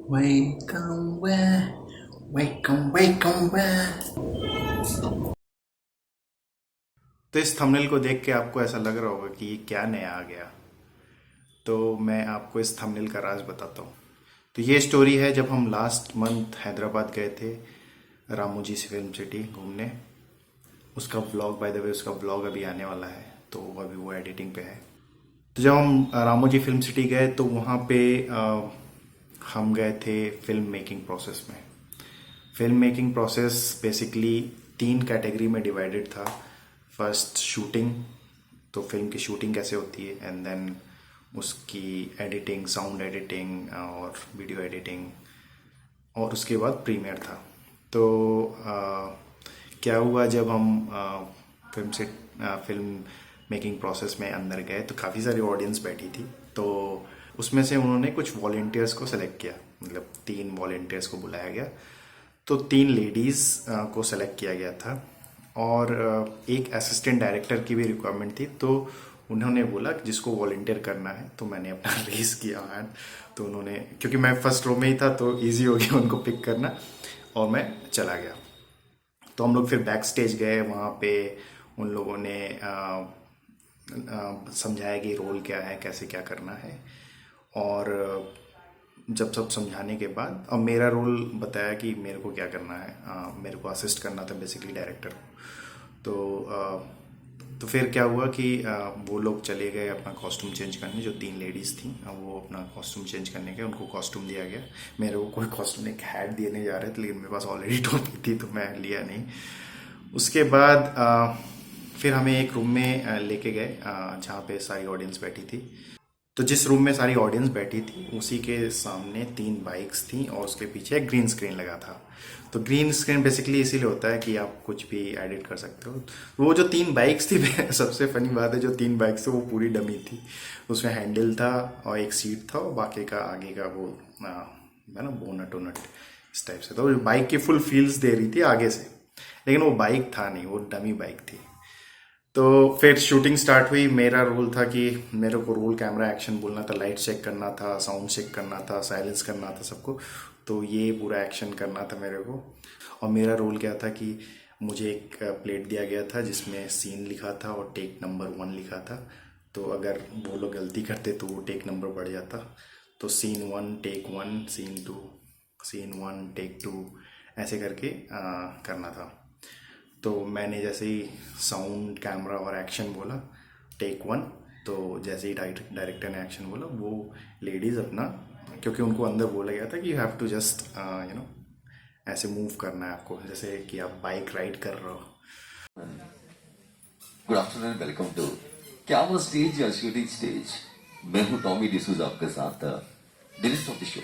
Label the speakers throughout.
Speaker 1: Wake on where, wake on where. तो इस thumbnail को देख के आपको ऐसा लग रहा होगा कि ये क्या नया आ गया। तो मैं आपको इस थंबनेल का राज बताता हूँ। तो ये स्टोरी है जब हम लास्ट मंथ हैदराबाद गए थे रामोजी फिल्म सिटी घूमने। उसका ब्लॉग बाय द वे उसका ब्लॉग अभी आने वाला है, तो अभी वो एडिटिंग पे है। तो जब हम रामोजी फिल्म सिटी गए तो वहाँ पे हम गए थे फिल्म मेकिंग प्रोसेस में। Film making process basically 3 category में डिवाइडेड था। फर्स्ट शूटिंग, तो फिल्म की शूटिंग कैसे होती है, एंड देन उसकी एडिटिंग, साउंड एडिटिंग और वीडियो एडिटिंग, और उसके बाद प्रीमियर था। तो क्या हुआ जब हम फिल्म मेकिंग प्रोसेस में अंदर गए तो काफ़ी सारी ऑडियंस बैठी थी। तो उसमें से उन्होंने कुछ वॉलेंटियर्स को सेलेक्ट किया, मतलब 3 वॉलेंटियर्स को बुलाया गया। तो 3 लेडीज़ को सेलेक्ट किया गया था और एक असिस्टेंट डायरेक्टर की भी रिक्वायरमेंट थी। तो उन्होंने बोला कि जिसको वॉलेंटियर करना है, तो मैंने अपना रेस किया हैंड। तो उन्होंने, क्योंकि मैं फर्स्ट रो में ही था तो इजी हो गया उनको पिक करना, और मैं चला गया। तो हम लोग फिर बैक स्टेज गए। वहाँ पे उन लोगों ने समझाया कि रोल क्या है, कैसे क्या करना है। और जब सब समझाने के बाद अब मेरा रोल बताया कि मेरे को क्या करना है। मेरे को असिस्ट करना था बेसिकली डायरेक्टर को। तो फिर क्या हुआ कि वो लोग चले गए अपना कॉस्ट्यूम चेंज करने, जो 3 लेडीज़ थी। वो अपना कॉस्ट्यूम चेंज करने गए, उनको कॉस्ट्यूम दिया गया। मेरे को कोई कॉस्ट्यूम, एक हैट देने जा रहे थे, लेकिन मेरे पास ऑलरेडी टोपी थी तो मैं लिया नहीं। उसके बाद फिर हमें एक रूम में लेके गए जहाँ पे सारी ऑडियंस बैठी थी। तो जिस रूम में सारी ऑडियंस बैठी थी उसी के सामने 3 बाइक्स थी और उसके पीछे एक ग्रीन स्क्रीन लगा था। तो ग्रीन स्क्रीन बेसिकली इसीलिए होता है कि आप कुछ भी एडिट कर सकते हो। तो वो जो 3 बाइक्स थी सबसे फनी बात है, जो 3 बाइक्स थी वो पूरी डमी थी। उसमें हैंडल था और एक सीट था, और बाकी का आगे का वो है ना, बोनट वोनट इस टाइप से। तो बाइक की फुल फील्स दे रही थी आगे से, लेकिन वो बाइक था नहीं, वो डमी बाइक थी। तो फिर शूटिंग स्टार्ट हुई। मेरा रोल था कि मेरे को रोल कैमरा एक्शन बोलना था, लाइट चेक करना था, साउंड चेक करना था, साइलेंस करना था सबको। तो ये पूरा एक्शन करना था मेरे को। और मेरा रोल क्या था कि मुझे एक प्लेट दिया गया था जिसमें सीन लिखा था और टेक नंबर 1 लिखा था। तो अगर वो लोग गलती करते तो वो टेक नंबर बढ़ जाता। तो सीन 1 टेक 1, सीन 1 टेक 2, ऐसे करके करना था। तो मैंने जैसे ही साउंड, कैमरा और एक्शन बोला, टेक 1, तो जैसे ही डायरेक्टर ने एक्शन बोला, वो लेडीज़ अपना, क्योंकि उनको अंदर बोला गया था कि यू हैव टू जस्ट ऐसे मूव करना है आपको, जैसे कि आप बाइक राइड कर रहे हो।
Speaker 2: गुड आफ्टरनून, वेलकम टू क्या वो स्टेज या शूटिंग स्टेज। मैं हूं टॉमी डिसूजा, आपके साथ director of the show.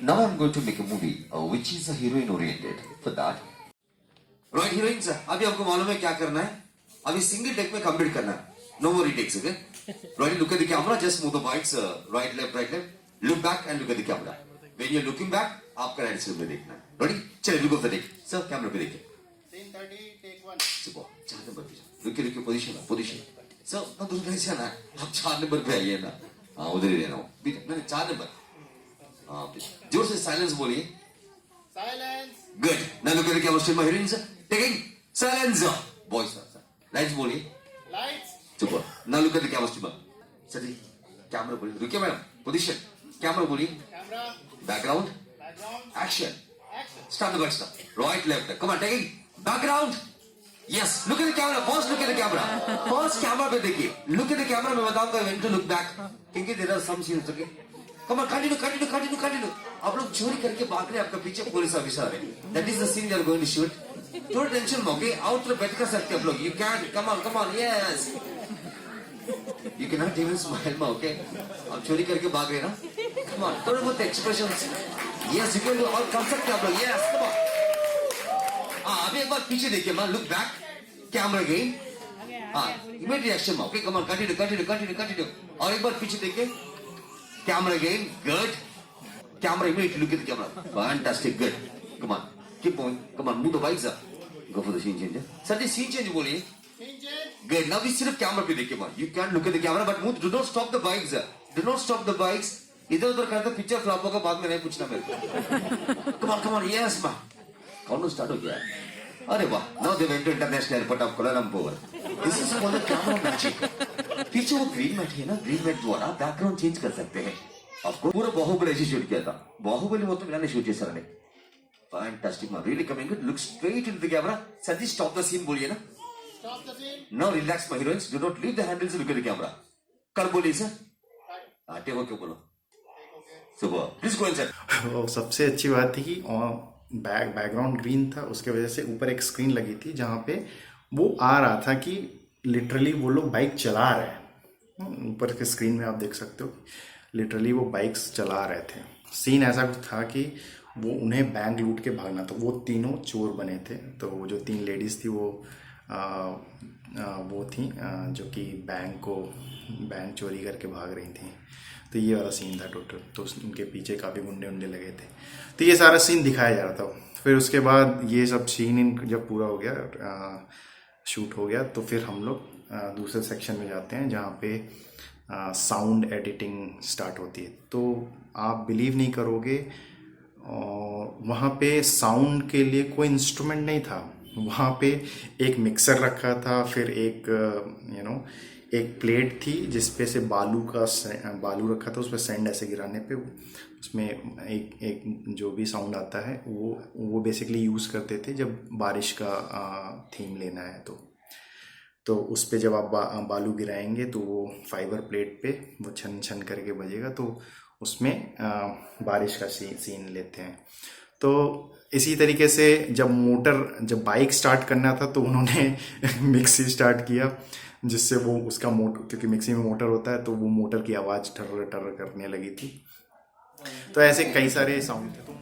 Speaker 2: Now I am going to make a movie which is a heroine oriented. For that, right heroines, अभी आपको मालूम है क्या करना है। अभी सिंगल टेक में कंप्लीट करना है, no more retakes. Okay, right, look at the camera, just move the bikes right left, look back and look at the camera. When you are looking back, आपका राइट साइड में देखना है। Ready, चलिए look of the take sir, camera पे देखिए। 4 number पे रुकिए, position sir, ना दूर नहीं जाना है, आप 4 नंबर पे आइए ना। हाँ, उधर ही रहना हो, नहीं 4 नंबर। हाँ, जोर से साइलेंस बोलिए। Good, now look at the camera, still my hearing, sir. Taking silence. Voice, sir. Lights बोलिए. Super. Now look at the camera, still. Sir, camera बोलिए. रुकिए मैडम. Position. Camera बोलिए. Background. Action. Start the back stop. Right, left. Come on, taking. Background. Yes. Look at the camera. First look at the camera. First camera पे देखिए. Look at the camera. मैं बताऊंगा when to look back. क्योंकि there are some scenes, okay? Come on, continue. आप लोग चोरी करके भाग रहे हैं, आपका पीछे पुलिस ऑफिसर आ रहे हैं। That is the scene you are going to shoot. थोड़ा टेंशन में, okay? आउट में बैठ कर सकते आप लोग। You can, come on, yes. You cannot even smile, ma, okay? आप चोरी करके भाग रहे हैं ना? Come on, थोड़ा बहुत expressions. Yes, you can do. और कर सकते आप लोग। Yes, come on. हाँ, अभी एक बार पीछे देखिए, ma. Look back. Camera again. हाँ, immediate reaction, ma. Okay, come on, continue. और एक बार पीछे देखिए. Camera again, good. Camera immediately look at the camera. Fantastic, good. Come on, keep going. Come on, move the bikes up. Go for the scene change. Sir, the scene change बोलिए. Good. Now we सिर्फ camera पे देखिए, man. You can look at the camera, but move. Do not stop the bikes. Do not stop the bikes. इधर उधर करते picture flop होगा, बाद में नहीं पूछना मेरे को। कम ऑन यस बा काउंटडाउन स्टार्ट हो गया। अरे वाह, now they went to international airport of Colombo. This is called camera magic. पीछे वो ग्रीन मैट है ना, ग्रीन मैट द्वारा बैकग्राउंड चेंज कर सकते हैं। आपको पूरा बाहुबली ऐसे शूट किया था, बाहुबली మొత్తం ఇలానే షూట్ చేశారండి। Fantastic man, really coming good, look straight into the camera। Sir ji stop the scene बोलिए ना। Stop the scene। Now relax my heroines, do not leave the handles, look at the camera। कर बोलिए sir. Take okay बोलो। सुबह please go inside.
Speaker 1: वो सबसे अच्छी बात थी कि बैकग्राउंड ग्रीन था, उसके वजह से ऊपर एक स्क्रीन लगी थी जहाँ पे वो आ रहा था कि लिटरली वो लोग बाइक चला रहे हैं। ऊपर के स्क्रीन में आप देख सकते हो लिटरली वो बाइक्स चला रहे थे। सीन ऐसा कुछ था कि वो उन्हें बैंक लूट के भागना था। वो तीनों चोर बने थे, तो वो जो 3 लेडीज़ थी वो थी जो कि बैंक चोरी करके भाग रही थी। तो ये वाला सीन था टोटल। तो उनके पीछे काफ़ी गुंडे लगे थे, तो ये सारा सीन दिखाया जा रहा था। फिर उसके बाद ये सब सीन जब पूरा हो गया, शूट हो गया, तो फिर हम लोग दूसरे सेक्शन में जाते हैं जहाँ पे साउंड एडिटिंग स्टार्ट होती है। तो आप बिलीव नहीं करोगे, वहाँ पे साउंड के लिए कोई इंस्ट्रूमेंट नहीं था। वहाँ पे एक मिक्सर रखा था, फिर एक एक प्लेट थी जिसपे से बालू रखा था, उस पर सैंड ऐसे गिराने पे उसमें एक जो भी साउंड आता है वो बेसिकली यूज़ करते थे जब बारिश का थीम लेना है। तो उस पे जब आप बालू गिराएंगे तो वो फाइबर प्लेट पे वो छन छन करके बजेगा, तो उसमें बारिश का सीन लेते हैं। तो इसी तरीके से जब बाइक स्टार्ट करना था तो उन्होंने मिक्सी स्टार्ट किया, जिससे वो उसका मोटर, क्योंकि मिक्सी में मोटर होता है, तो वो मोटर की आवाज़ ठर्र ठर्र करने लगी थी। तो ऐसे कई सारे साउंड थे।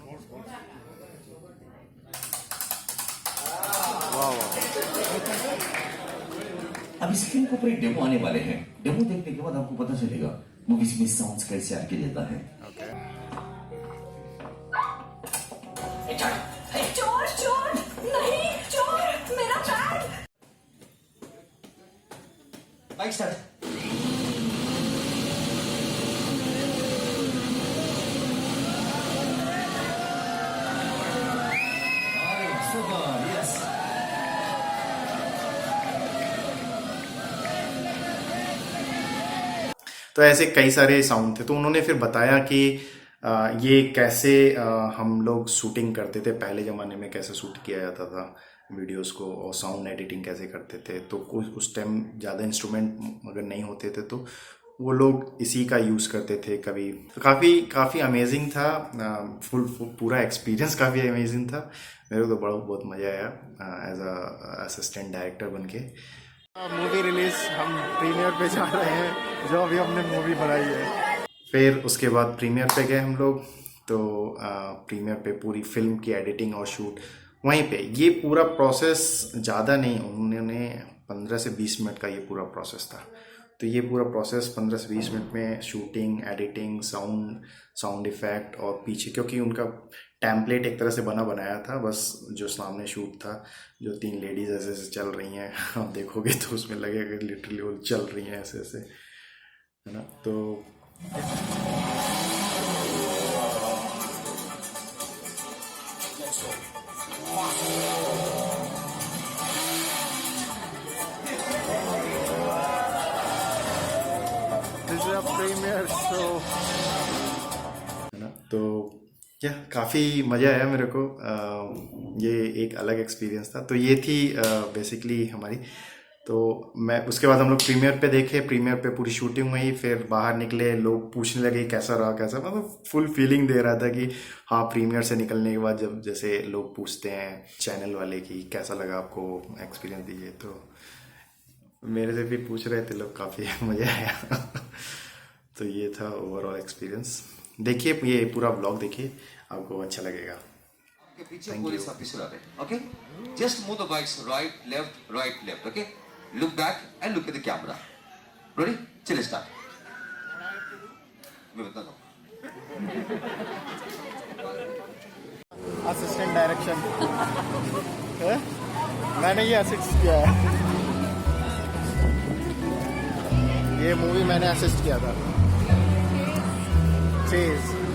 Speaker 3: अब स्क्रीन के ऊपर एक डेमो आने वाले हैं। डेमो देखने के बाद आपको पता चलेगा मूवीज में साउंड्स कैसे आके देता है।
Speaker 4: चोर चोर नहीं, चोर मेरा बैग।
Speaker 3: Bike start.
Speaker 1: तो ऐसे कई सारे साउंड थे। तो उन्होंने फिर बताया कि ये कैसे हम लोग शूटिंग करते थे, पहले ज़माने में कैसे शूट किया जाता था वीडियोस को, और साउंड एडिटिंग कैसे करते थे। तो उस टाइम ज़्यादा इंस्ट्रूमेंट अगर नहीं होते थे तो वो लोग इसी का यूज़ करते थे कभी। तो काफ़ी अमेजिंग था, पूरा एक्सपीरियंस काफ़ी अमेजिंग था। मेरे को तो बहुत मज़ा आया एज अ असिस्टेंट डायरेक्टर बन के।
Speaker 5: मूवी रिलीज हम प्रीमियर पे जा रहे हैं, जो अभी हमने मूवी बनाई है।
Speaker 1: फिर उसके बाद प्रीमियर पे गए हम लोग। तो प्रीमियर पे पूरी फिल्म की एडिटिंग और शूट वहीं पे। ये पूरा प्रोसेस ज़्यादा नहीं, उन्होंने 15 से 20 मिनट का ये पूरा प्रोसेस था। तो ये पूरा प्रोसेस 15 से 20 मिनट में शूटिंग, एडिटिंग, साउंड इफ़ेक्ट, और पीछे क्योंकि उनका टेम्पलेट एक तरह से बनाया था, बस जो सामने शूट था, जो 3 लेडीज़ ऐसे ऐसे चल रही हैं, आप देखोगे तो उसमें लगेगा लिटरली वो चल रही हैं ऐसे ऐसे, है ना। तो
Speaker 5: प्रीमियर शो,
Speaker 1: है ना। तो क्या काफ़ी मज़ा आया मेरे को। ये एक अलग एक्सपीरियंस था। तो ये थी बेसिकली हमारी। तो मैं उसके बाद हम लोग प्रीमियर पे देखे, प्रीमियर पे पूरी शूटिंग हुई। फिर बाहर निकले, लोग पूछने लगे कैसा रहा कैसा, मतलब फुल फीलिंग दे रहा था कि हाँ, प्रीमियर से निकलने के बाद जब जैसे लोग पूछते हैं चैनल वाले कि कैसा लगा आपको, एक्सपीरियंस दीजिए, तो मेरे से भी पूछ रहे थे लोग, काफ़ी मज़ा आया। तो ये था ओवरऑल एक्सपीरियंस। देखिए ये पूरा ब्लॉग देखिए, आपको अच्छा लगेगा।
Speaker 2: आपके पीछे पुलिस ऑफिसर आ रहे हैं, okay? Just move the bikes right left, okay? Look back and look at the camera. Ready? चलिए स्टार्ट। मैं बताता हूँ।
Speaker 5: असिस्टेंट डायरेक्शन मैंने ये असिस्ट किया है। ये मूवी मैंने असिस्ट किया था। चेज